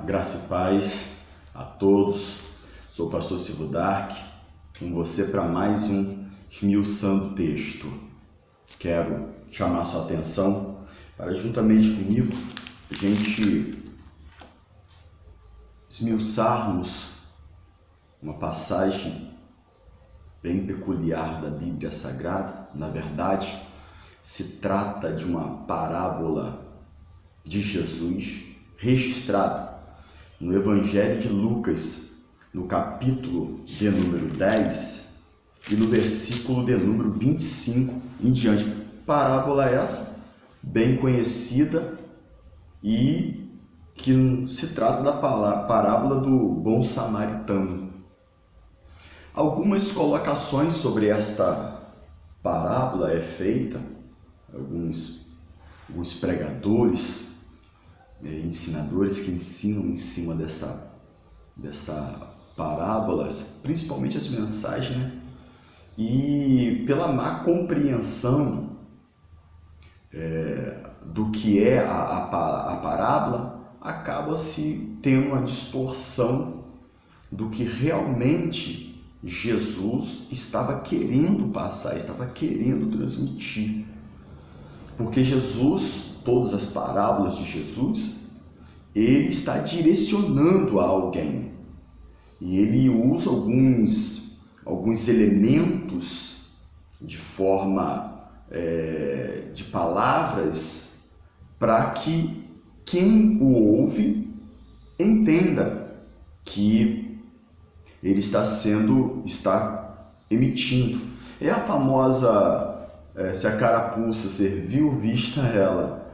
Graça e paz a todos. Sou o pastor Silvio Dark, com você para mais um Esmiuçando Texto. Quero chamar sua atenção para, juntamente comigo, a gente esmiuçarmos uma passagem bem peculiar da Bíblia Sagrada. Na verdade, se trata de uma parábola de Jesus registrada no Evangelho de Lucas, no capítulo de número 10 e no versículo de número 25 em diante. Parábola essa bem conhecida e que se trata da parábola do bom samaritano. Algumas colocações sobre esta parábola é feita, alguns pregadores, ensinadores que ensinam em cima dessa parábola, principalmente as mensagens, né? E pela má compreensão do que é a parábola, acaba-se tendo uma distorção do que realmente Jesus estava querendo passar, estava querendo transmitir. Porque Jesus, todas as parábolas de Jesus, ele está direcionando a alguém. E ele usa alguns elementos de forma de palavras para que quem o ouve entenda que ele está emitindo. É a famosa se a carapuça serviu, vista ela.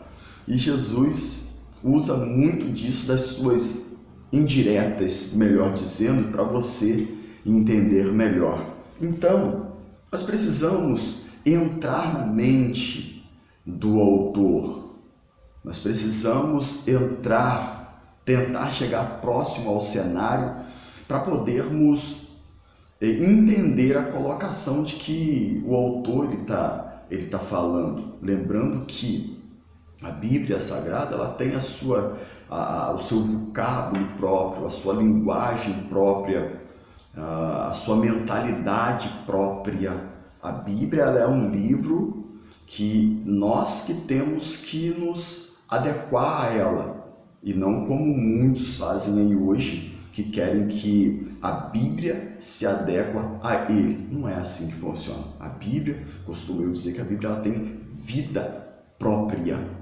E Jesus usa muito disso, das suas indiretas, melhor dizendo, para você entender melhor. Então, nós precisamos entrar na mente do autor. Nós precisamos tentar chegar próximo ao cenário para podermos entender a colocação de que o autor ele tá falando. Lembrando que a Bíblia Sagrada ela tem o seu vocábulo próprio, a sua linguagem própria, a sua mentalidade própria. A Bíblia ela é um livro que nós que temos que nos adequar a ela, e não como muitos fazem aí hoje, que querem que a Bíblia se adequa a ele. Não é assim que funciona. A Bíblia, costumo eu dizer que a Bíblia ela tem vida própria.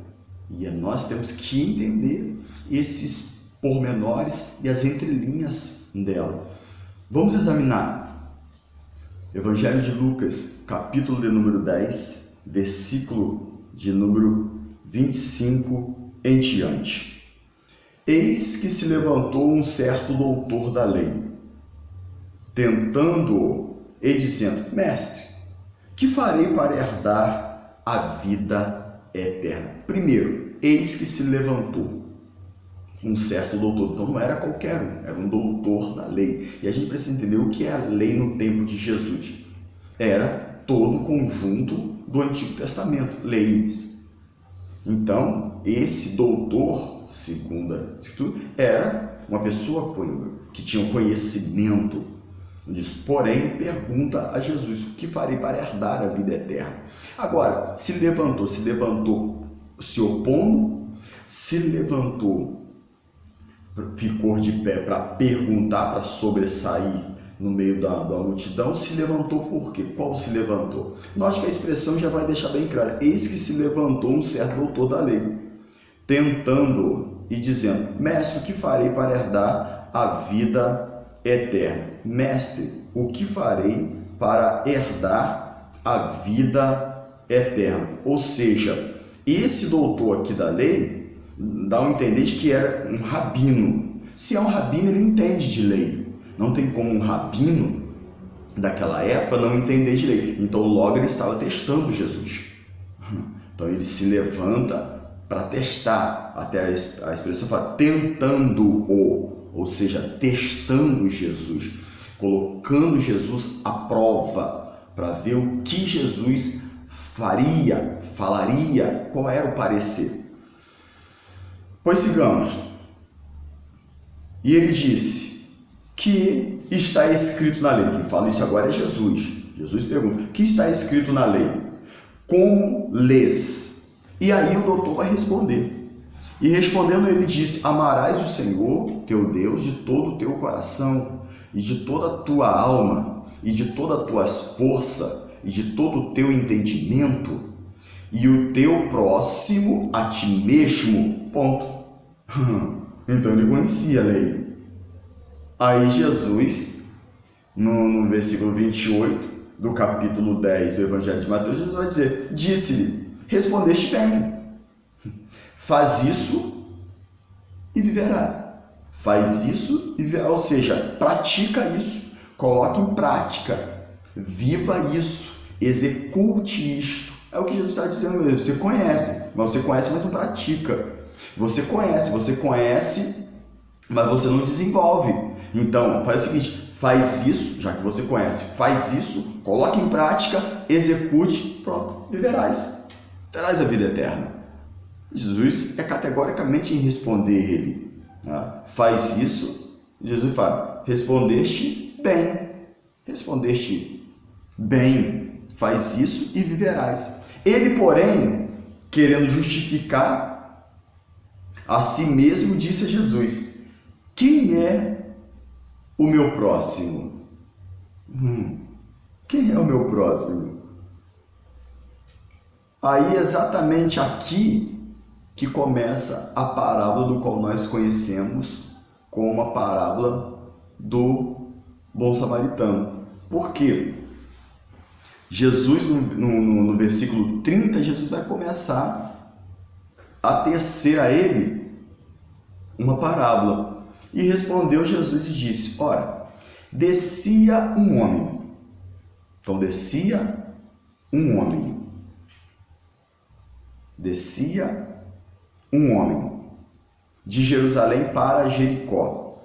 E nós temos que entender esses pormenores e as entrelinhas dela. Vamos examinar Evangelho de Lucas, capítulo de número 10, versículo de número 25 em diante. Eis que se levantou um certo doutor da lei, tentando-o e dizendo: Mestre, que farei para herdar a vida eterna? Primeiro, eis que se levantou um certo doutor. Então não era qualquer um, era um doutor da lei. E a gente precisa entender o que é a lei no tempo de Jesus. Era todo o conjunto do Antigo Testamento, leis. Então, esse doutor, segundo a Escritura, era uma pessoa que tinha um conhecimento disso. Porém, pergunta a Jesus: o que farei para herdar a vida eterna? Agora, se levantou se opondo, se levantou, ficou de pé para perguntar, para sobressair no meio da multidão. Se levantou por quê? Qual se levantou? Note que a expressão já vai deixar bem claro. Eis que se levantou um certo doutor da lei, tentando e dizendo: Mestre, o que farei para herdar a vida eterna? Mestre, o que farei para herdar a vida eterna? Ou seja, esse doutor aqui da lei dá a entender de que era um rabino. Se é um rabino, ele entende de lei. Não tem como um rabino daquela época não entender de lei. Então logo ele estava testando Jesus. Então ele se levanta para testar, até a expressão fala tentando-o, ou seja, testando Jesus, colocando Jesus à prova para ver o que Jesus falaria, qual era o parecer. Pois sigamos. E ele disse que está escrito na lei. Quem fala isso agora é Jesus. Jesus pergunta: o que está escrito na lei? Como lês? E aí o doutor vai responder. E respondendo ele disse: amarás o Senhor teu Deus de todo o teu coração e de toda a tua alma e de toda a tua força e de todo o teu entendimento, e o teu próximo a ti mesmo. Ponto. Então ele conhecia a lei. Aí Jesus, no versículo 28 do capítulo 10 do Evangelho de Mateus, Jesus vai dizer: disse-lhe, respondeste bem, faz isso e viverá. Faz isso e viverá. Ou seja, pratica isso, coloque em prática, viva isso, execute isto. É o que Jesus está dizendo mesmo. Você conhece, mas não pratica. Você conhece, mas você não desenvolve. Então, faz o seguinte: faz isso, já que você conhece, faz isso, coloque em prática, execute, pronto, viverás. Terás a vida eterna. Jesus é categoricamente em responder ele. Faz isso, Jesus fala: respondeste bem, faz isso e viverás. Ele, porém, querendo justificar a si mesmo, disse a Jesus: quem é o meu próximo? Quem é o meu próximo? Aí, exatamente aqui que começa a parábola do qual nós conhecemos como a parábola do bom samaritano. Por quê? Jesus, no versículo 30, Jesus vai começar a tecer a ele uma parábola. E respondeu Jesus e disse: ora, descia um homem. Então, descia um homem de Jerusalém para Jericó.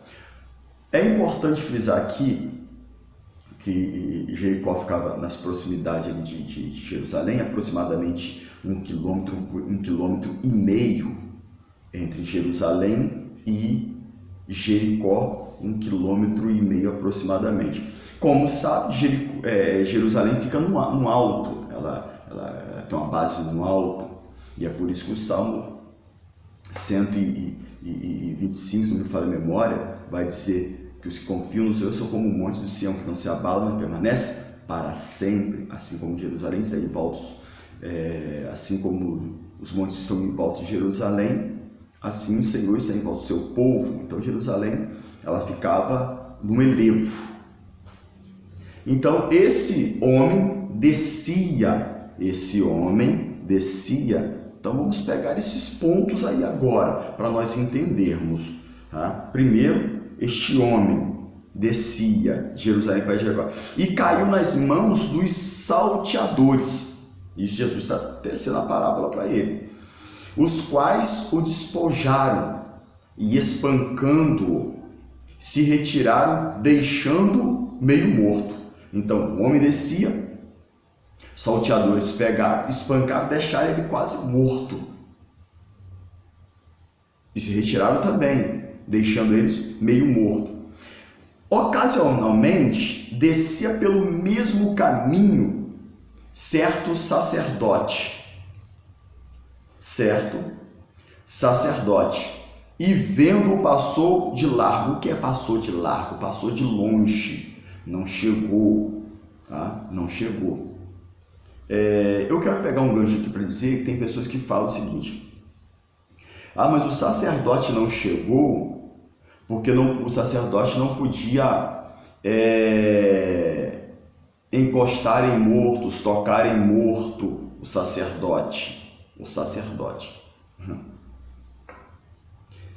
É importante frisar aqui que Jericó ficava nas proximidades ali de Jerusalém, aproximadamente 1,5 quilômetro entre Jerusalém e Jericó, 1,5 quilômetro aproximadamente. Como sabe, Jerusalém fica no alto, ela tem uma base no alto, e é por isso que o Salmo 125, se não me falha a memória, vai dizer que os que confiam no Senhor são como um monte de Sião, que não se abala, mas permanece para sempre, assim como Jerusalém está em volta, assim como os montes estão em volta de Jerusalém, assim o Senhor está em volta do seu povo. Então Jerusalém, ela ficava no elevo. Então esse homem descia. Então vamos pegar esses pontos aí agora, para nós entendermos. Primeiro, este homem descia de Jerusalém para Jericó e caiu nas mãos dos salteadores. Isso Jesus está tecendo a parábola para ele. Os quais o despojaram e, espancando-o, se retiraram, deixando-o meio morto. Então o homem descia, salteadores pegaram, espancaram, deixaram ele quase morto. E se retiraram também, deixando eles meio morto. Ocasionalmente, descia pelo mesmo caminho certo sacerdote, e vendo-o passou de largo. O que é passou de largo? Passou de longe, não chegou, não chegou. Eu quero pegar um gancho aqui para dizer que tem pessoas que falam o seguinte: mas o sacerdote não chegou porque o sacerdote não podia encostar em mortos, tocar em morto. O sacerdote.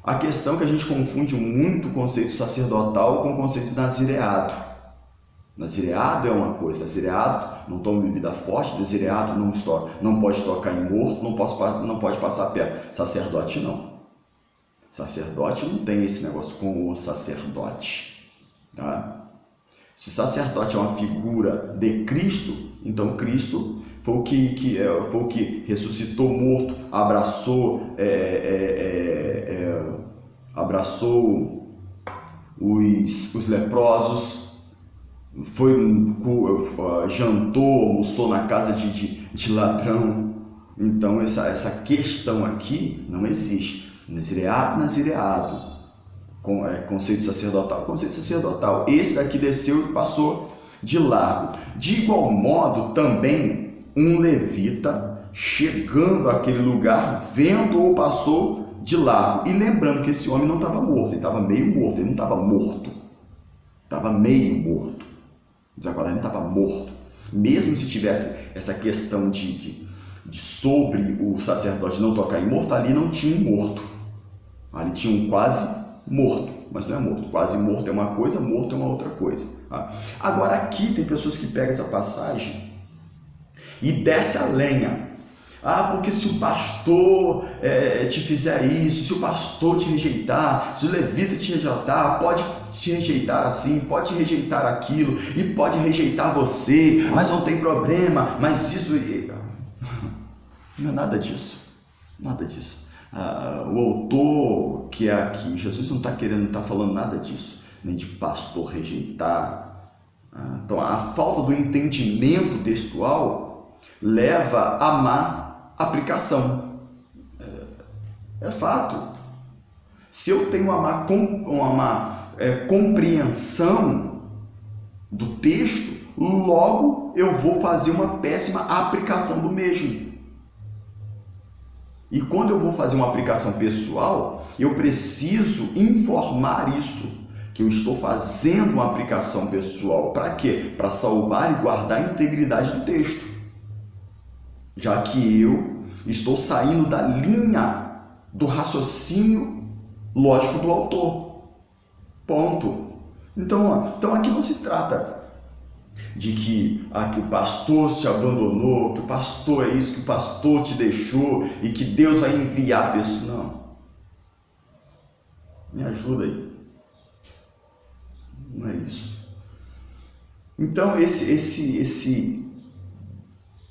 A questão é que a gente confunde muito o conceito sacerdotal com o conceito de nazireado. Nazireado é uma coisa, nazireado não toma bebida forte, nazireado não pode tocar em morto, não pode passar perto. Sacerdote não. Sacerdote não tem esse negócio com o sacerdote. Se sacerdote é uma figura de Cristo, então Cristo foi o que ressuscitou morto, abraçou os leprosos, jantou, almoçou na casa de ladrão. Então essa questão aqui não existe. Nazireado, conceito sacerdotal. Esse daqui desceu e passou de largo. De igual modo, também um levita, chegando àquele lugar, vendo-o, passou de largo. E lembrando que esse homem não estava morto, ele estava meio morto, ele não estava morto. Estava meio morto. Agora ele estava morto. Mesmo se tivesse essa questão de sobre o sacerdote não tocar em morto, ali não tinha um morto. Ali tinha um quase morto, mas não é morto. Quase morto é uma coisa, morto é uma outra coisa. Agora aqui tem pessoas que pegam essa passagem e desce a lenha. Porque se o pastor te fizer isso, se o pastor te rejeitar, se o levita te rejeitar, pode te rejeitar assim, pode te rejeitar aquilo, e pode rejeitar você, mas não tem problema, mas isso... Não é nada disso, nada disso. O autor que é aqui, Jesus não está falando nada disso, nem de pastor rejeitar. Então a falta do entendimento textual leva a má aplicação. É fato. Se eu tenho uma má compreensão do texto, logo eu vou fazer uma péssima aplicação do mesmo. E quando eu vou fazer uma aplicação pessoal, eu preciso informar isso, que eu estou fazendo uma aplicação pessoal. Para quê? Para salvar e guardar a integridade do texto. Já que eu estou saindo da linha do raciocínio lógico do autor. Ponto. Então aqui não se trata de que o pastor te abandonou, que o pastor é isso, que o pastor te deixou e que Deus vai enviar a pessoa. Não. Me ajuda aí. Não é isso. Então esse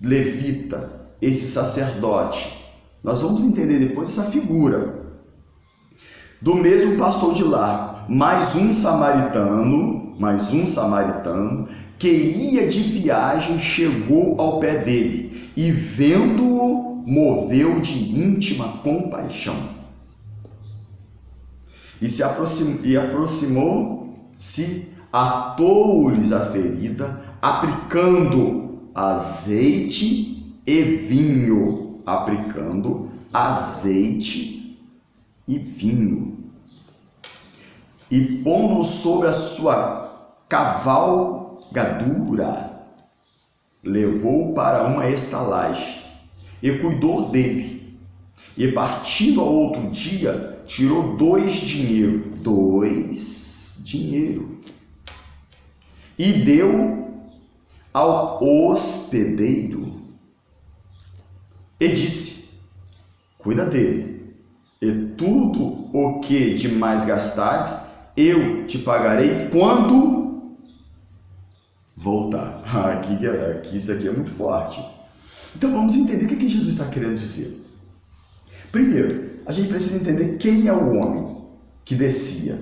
levita, esse sacerdote, nós vamos entender depois essa figura. Do mesmo passou de largo, mais um samaritano, que ia de viagem, chegou ao pé dele e, vendo-o, moveu de íntima compaixão. E aproximou-se, atou-lhes a ferida, aplicando azeite e vinho. E pondo sobre a sua cavalgadura, levou para uma estalagem e cuidou dele. E partindo ao outro dia, tirou 2 dinheiro, e deu ao hospedeiro, e disse: cuida dele, e tudo o que demais gastares, eu te pagarei quando voltar. Aqui isso aqui é muito forte. Então vamos entender o que Jesus está querendo dizer. Primeiro, a gente precisa entender quem é o homem que descia.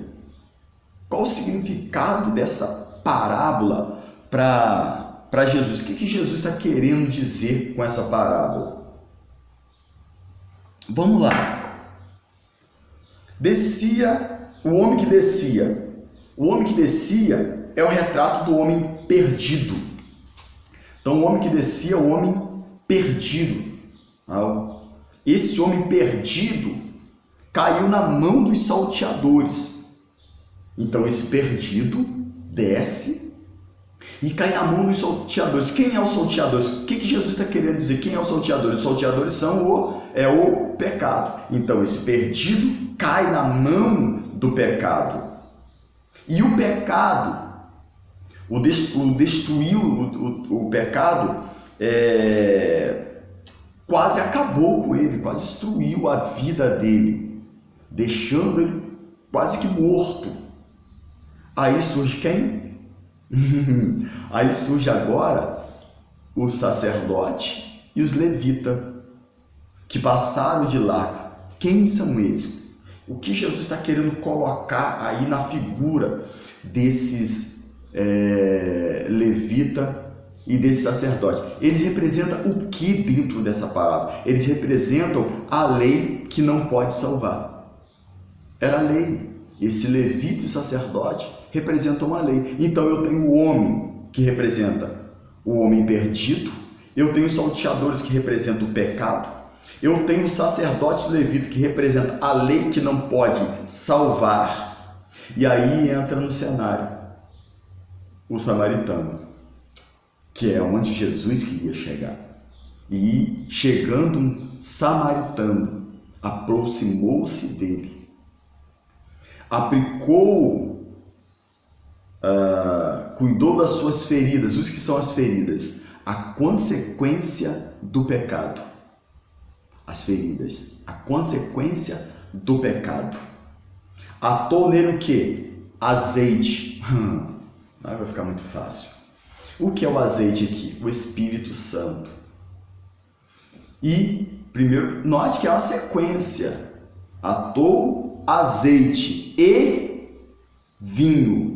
Qual o significado dessa parábola para Jesus? O que Jesus está querendo dizer com essa parábola? Vamos lá. O homem que descia é o retrato do homem perdido. Então o homem que descia é o homem perdido. Esse homem perdido caiu na mão dos salteadores. Então esse perdido desce e cai na mão dos salteadores. Quem é os salteadores? O que Jesus está querendo dizer? Quem é os salteadores? Os salteadores são o pecado. Então esse perdido cai na mão do pecado. E o pecado, o pecado quase acabou com ele, quase destruiu a vida dele, deixando ele quase que morto. Aí surge quem? Aí surge agora o sacerdote e os levitas, que passaram de lá. Quem são eles? O que Jesus está querendo colocar aí na figura desses levita e desse sacerdote? Eles representam o que dentro dessa palavra? Eles representam a lei que não pode salvar. Era a lei. Esse levita e o sacerdote representam a lei. Então eu tenho o homem que representa o homem perdido, eu tenho os salteadores que representam o pecado, eu tenho o sacerdote levita que representa a lei que não pode salvar, e aí entra no cenário o samaritano, que é onde Jesus queria chegar. E chegando um samaritano, aproximou-se dele, aplicou, cuidou das suas feridas. Os que são as feridas? A consequência do pecado. As feridas, a consequência do pecado. Atou nele o que? Azeite. Vai ficar muito fácil. O que é o azeite aqui? O Espírito Santo. E, primeiro, note que é uma sequência. Atou azeite e vinho.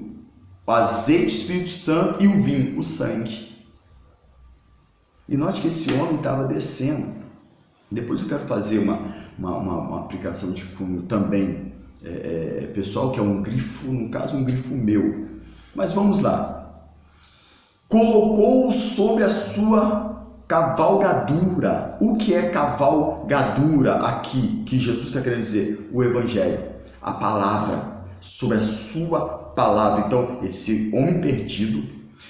O azeite, o Espírito Santo e o vinho, o sangue. E note que esse homem estava descendo. Depois eu quero fazer uma aplicação de cunho também pessoal, que é um grifo, no caso um grifo meu. Mas vamos lá. Colocou-o sobre a sua cavalgadura. O que é cavalgadura aqui, que Jesus está querendo dizer? O Evangelho, a palavra, sobre a sua palavra. Então, esse homem perdido,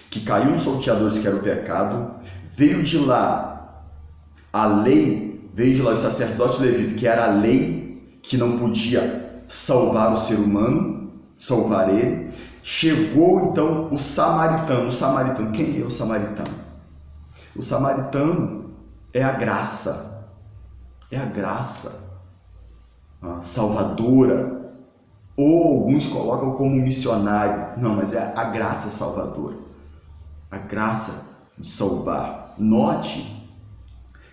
que caiu nos salteadores, que era o pecado, veio de lá a lei, veio de lá o sacerdote levita, que era a lei que não podia salvar o ser humano, salvar ele. Chegou então o samaritano. O samaritano, quem é o samaritano? O samaritano é a graça, salvadora, ou alguns colocam como missionário. Não, mas é a graça salvadora, a graça de salvar. Note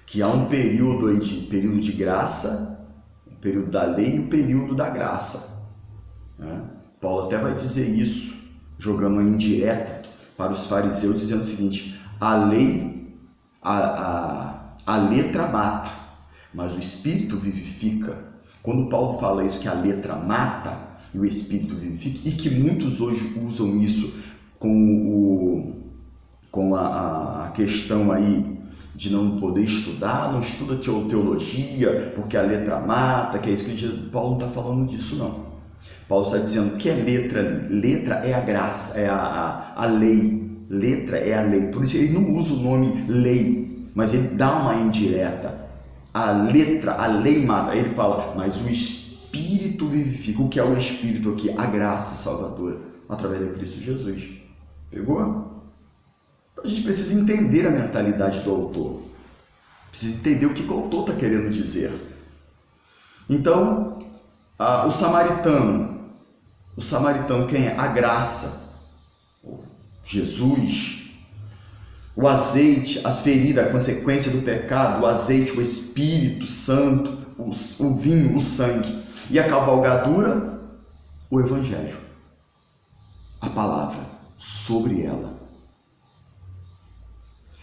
que há um período aí período de graça, o período da lei e o período da graça, né? Paulo até vai dizer isso, jogando uma indireta para os fariseus, dizendo o seguinte: a lei, a letra mata, mas o Espírito vivifica. Quando Paulo fala isso, que a letra mata e o Espírito vivifica, e que muitos hoje usam isso com a questão aí de não poder estudar, não estuda teologia, porque a letra mata, que é isso que diz. Paulo não está falando disso, não. Paulo está dizendo que é letra ali. Letra é a graça, é a lei. Letra é a lei. Por isso ele não usa o nome lei, mas ele dá uma indireta. A letra, a lei mata. Aí ele fala, mas o Espírito vivifica. O que é o Espírito aqui? A graça salvadora, através de Cristo Jesus. Pegou? Então a gente precisa entender a mentalidade do autor. Precisa entender o que o autor está querendo dizer. Então, o samaritano quem é? A graça, Jesus. O azeite, as feridas, a consequência do pecado, o azeite, o Espírito Santo, o vinho, o sangue. E a cavalgadura, o Evangelho, a palavra sobre ela.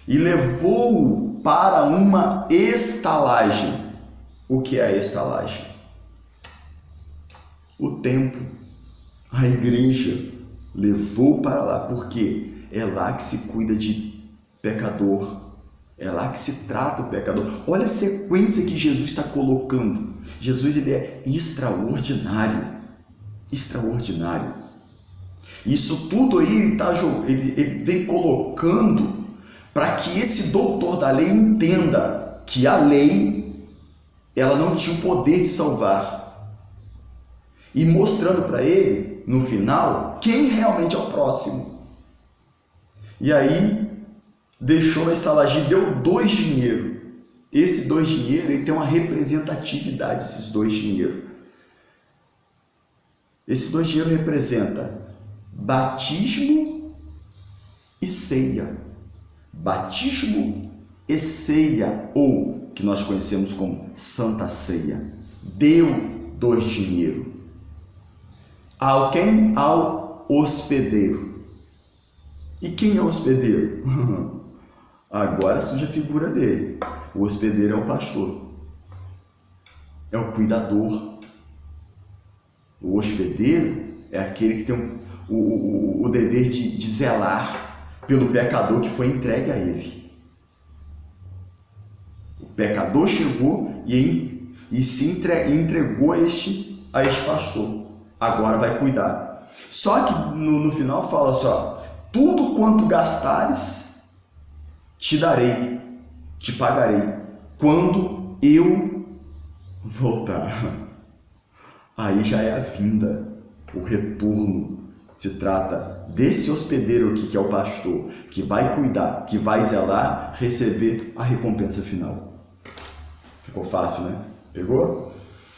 E levou-o para uma estalagem. O que é a estalagem? O templo, a igreja, levou para lá, porque é lá que se cuida de pecador, é lá que se trata o pecador. Olha a sequência que Jesus está colocando. Jesus, ele é extraordinário, extraordinário. Isso tudo aí ele vem colocando para que esse doutor da lei entenda que a lei, ela não tinha o poder de salvar. E mostrando para ele, no final, quem realmente é o próximo. E aí, deixou na estalagem, deu 2 dinheiros. Esse 2 dinheiros, ele tem uma representatividade, esses 2 dinheiros. Esses 2 dinheiros representam batismo e ceia. Batismo e ceia, ou que nós conhecemos como Santa Ceia. Deu 2 dinheiro. Ao quem? Ao hospedeiro. E quem é o hospedeiro? Agora surge a figura dele. O hospedeiro é o pastor. É o cuidador. O hospedeiro é aquele que tem o dever de zelar pelo pecador que foi entregue a ele. O pecador chegou e se entregou a este pastor. Agora vai cuidar. Só que no final fala só: tudo quanto gastares, te darei, te pagarei, quando eu voltar. Aí já é a vinda, o retorno. Se trata desse hospedeiro aqui, que é o pastor, que vai cuidar, que vai zelar, receber a recompensa final. Ficou fácil, né? Pegou?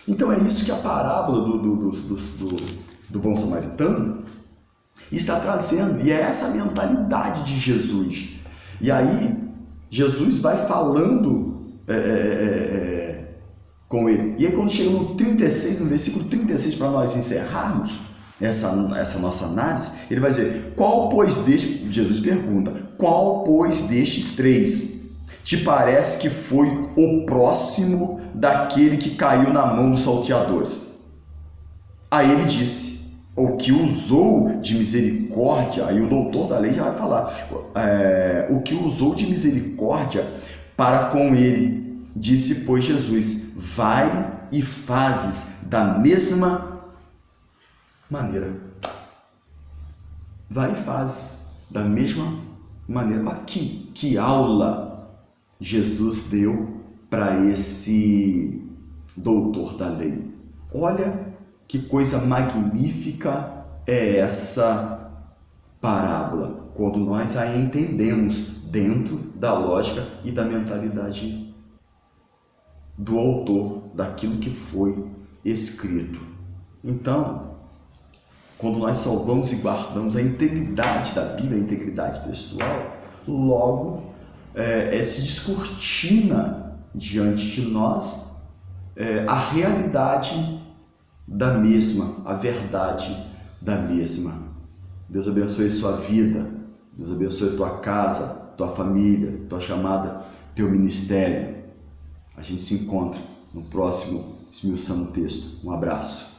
Então é isso que a parábola do bom samaritano está trazendo. E é essa mentalidade de Jesus. E aí, Jesus vai falando com ele. E aí quando chega no 36, no versículo 36, para nós encerrarmos essa nossa análise, ele vai dizer: qual, pois, Jesus pergunta, qual, pois, destes 3 te parece que foi o próximo daquele que caiu na mão dos salteadores? Aí ele disse: o que usou de misericórdia. Aí o doutor da lei já vai falar: o que usou de misericórdia para com ele. Disse, pois, Jesus: vai e fazes da mesma maneira. Vai e fazes da mesma maneira. Aqui, que aula Jesus deu para esse doutor da lei. Olha que coisa magnífica é essa parábola, quando nós a entendemos dentro da lógica e da mentalidade do autor, daquilo que foi escrito. Então, quando nós salvamos e guardamos a integridade da Bíblia, a integridade textual, logo se descortina diante de nós a realidade da mesma, a verdade da mesma. Deus abençoe sua vida, Deus abençoe tua casa, tua família, tua chamada, teu ministério. A gente se encontra no próximo Esmiuçando o Texto. Um abraço.